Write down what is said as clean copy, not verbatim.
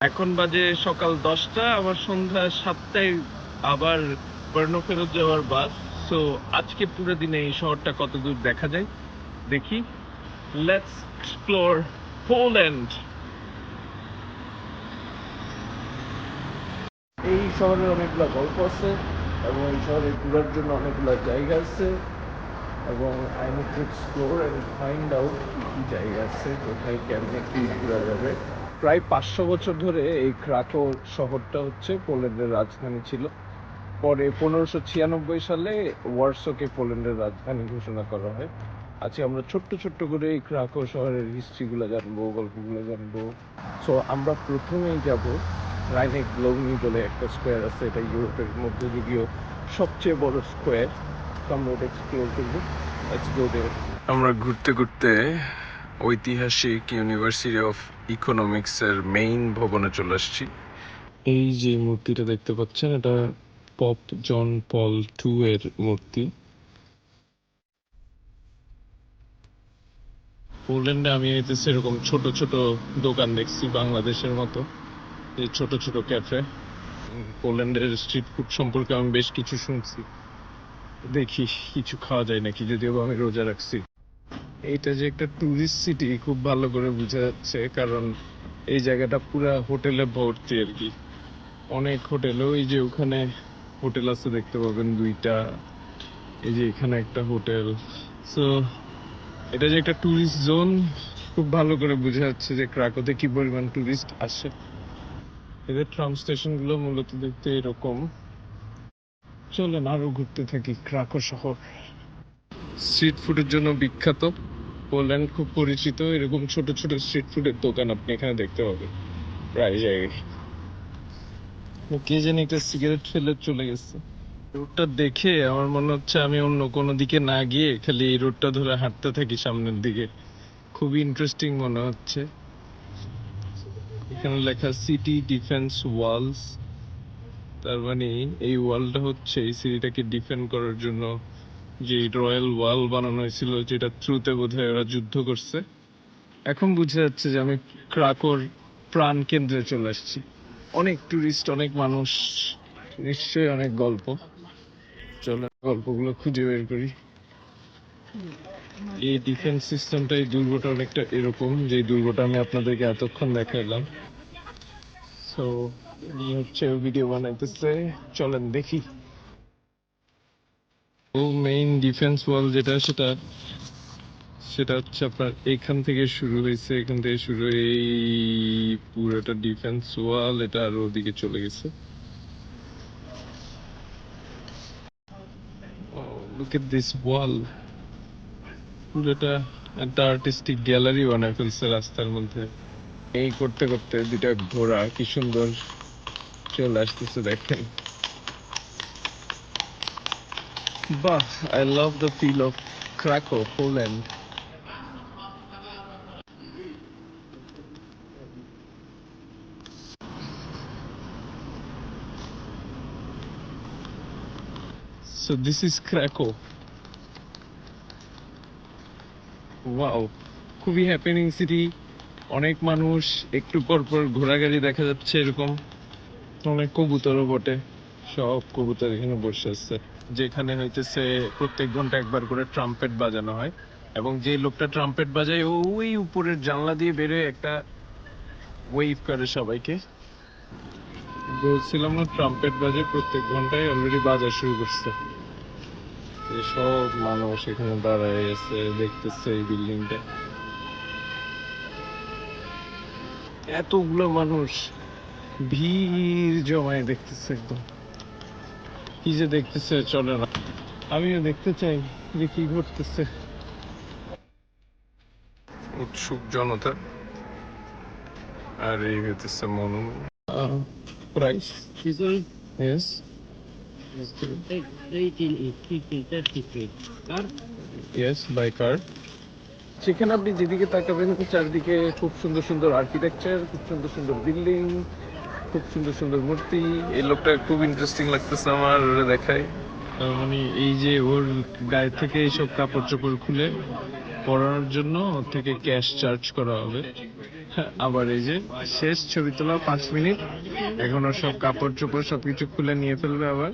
এখন বাজে সকাল 10টা, আবার সন্ধ্যা 7টায় আবার ব্রনো ফেরত যাওয়ার বাস। সো আজকে পুরো দিনে এই শহরটা কত দূর দেখা যায় দেখি। Let's explore Poland. এই শহরে অনেকগুলো গল্প আছে এবং এই শহরে ঘোরার জন্য অনেকগুলো জায়গা আছে এবং I need to explore and find out কি কি জায়গা আছে, কোথায় কেমনে কি ঘোরা যাবে। প্রায় 500 বছর ধরে এই ক্রাকো শহরটা হচ্ছে পোল্যান্ডের রাজধানী ছিল। পরে 1596 সালে ওয়ার্সোকে পোল্যান্ডের রাজধানী ঘোষণা করা হয়। আজকে আমরা ছোট্ট ছোট্ট করে এই ক্রাকো শহরের হিস্ট্রিগুলো জানবো, গল্পগুলো জানবো। সো আমরা প্রথমেই যাব রাইনেক গ্লোভনি বলে একটা স্কোয়ার আছে, এটা ইউরোপের মধ্যযুগীয় সবচেয়ে বড় স্কোয়ার। তো আমরা এটা এক্সপ্লোর করবো। লেটস গো দেয়ার। আমরা ঘুরতে ঘুরতে ঐতিহাসিক ইউনিভার্সিটি অফ ইকোনমিক্সের মেইন ভবনে চলে আসছি। এই যে মূর্তিটা দেখতে পাচ্ছেন, এটা পপ জন পল টু এর মূর্তি। পোল্যান্ডে আমি হইতেছে এরকম ছোট ছোট দোকান দেখছি বাংলাদেশের মতো, এই ছোট ছোট ক্যাফে। পোল্যান্ডের স্ট্রিট ফুড সম্পর্কে আমি বেশ কিছু শুনছি, দেখি কিছু খাওয়া যায় নাকি, যদিও আমি রোজা রাখছি। এইটা যে একটা টুরিস্ট সিটি খুব ভালো করে বোঝা যাচ্ছে, কারণ এই জায়গাটা পুরা হোটেলে ভর্তি আর কি। অনেক হোটেল, ওই যে ওখানে হোটেল আছে দেখতে পাবেন 2টা, এই যে এখানে একটা হোটেল। সো এটা যে একটা টুরিস্ট জোন খুব ভালো করে বোঝা যাচ্ছে যে ক্রাকোতে কি পরিমাণ টুরিস্ট আসে। এদের ট্রাম স্টেশন গুলো মূলত দেখতে এরকম। চলেন আরো ঘুরতে থাকি ক্রাকো শহর। স্ট্রিট ফুডের জন্য বিখ্যাত পোল্যান্ড, খুব পরিচিত। এরকম ছোট ছোট স্ট্রিট ফুডের দোকান আপনি এখানে দেখতে পাবেন প্রায় জায়গায়। কে জানি একটা সিগারেট ফেলে চলে গেছে। রোডটা দেখে আমার মনে হচ্ছে আমি অন্য কোনো দিকে না গিয়ে খালি এই রোডটা ধরে হাঁটতে থাকি সামনের দিকে। খুবই ইন্টারেস্টিং মনে হচ্ছে। এখানে লেখা সিটি ডিফেন্স ওয়ালস, তার মানে এই ওয়ালটা হচ্ছে এই সিটিটাকে ডিফেন্ড করার জন্য যে রয়্যাল ওয়াল বানানো হয়েছিল, যেটা থ্রুতে বোধহয় ওরা যুদ্ধ করছে। এখন বুঝে যাচ্ছে যে আমি ক্রাকোর প্রাণ কেন্দ্রে চলে আসছি। অনেক টুরিস্ট, অনেক মানুষ, নিশ্চয়ই অনেক গল্প। চলো গল্পগুলো খুঁজে বের করি। এই ডিফেন্স সিস্টেমটা, এই দুর্গটা অনেকটা এরকম যে দুর্গটা আমি আপনাদেরকে এতক্ষণ দেখাইলাম। সো এই হচ্ছে ভিডিও বানাইতেছে, চলেন দেখি। ও মেইন ডিফেন্স ওয়াল যেটা, সেটা সেটা হচ্ছে আপনার এখান থেকে শুরু হয়েছে, এখান থেকে শুরু হয়ে এই পুরোটা ডিফেন্স ওয়াল, এটা আর ওদিকে চলে গেছে। লুক এট দিস ওয়াল, পুরোটা একটা আর্টিস্টিক গ্যালারি বানায় ফেলছে রাস্তার মধ্যে। এই করতে করতে 2টা ঘোড়া কি সুন্দর চলে আসতেছে দেখেন। বাহ, I love the feel of Krakow, Poland. So this is Krakow. Wow, খুবই হ্যাপেনিং সিটি। অনেক মানুষ, একটু পর পর ঘোড়া গাড়ি দেখা যাচ্ছে এরকম। অনেক কবুতরও বটে, সব কবুতর এখানে বসে আছে। যেখানে হইতেছে প্রত্যেক ঘন্টা একবার করে ট্রাম্পেট বাজানো হয়, এবং যে লোকটা ট্রাম্পেট বাজায় ও ওই উপরের জানলা দিয়ে বেরোয় একটা ওয়েভ করে সবাইকে। বলছিলাম না, ট্রাম্পেট বাজে প্রত্যেক ঘন্টায়, অলরেডি বাজা শুরু করছে। এই সব মানুষ এখানে দাঁড়ায় আছে, দেখতেছে এই বিল্ডিংটা। এতগুলো মানুষ ভিড় জমায় দেখতেছে একদম। কি যে দেখতেছে, চলে না আমিও দেখতে চাই যে কি ঘটতেছে। উৎসুক জনতা। আর এই হইতেছে menu price. Yes, 1883 card? Yes, by card. সেখানে আপনি যেদিকে তাকাবেন চারদিকে খুব সুন্দর সুন্দর আর্কিটেকচার, খুব সুন্দর সুন্দর বিল্ডিং, খুব সুন্দর সুন্দর মূর্তি। এই লোকটা খুব ইন্টারেস্টিং লাগতেছে আমার, ওরা দেখায়। তার মানে এই যে ওর গায়ে থেকে এইসব কাপড় চোপড় খুলে পরানোর জন্য ওর থেকে ক্যাশ চার্জ করা হবে। আবার এই যে শেষ ছবি তোলা 5 মিনিট, এখন ওর সব কাপড় চোপড় সবকিছু খুলে নিয়ে ফেলবে আবার।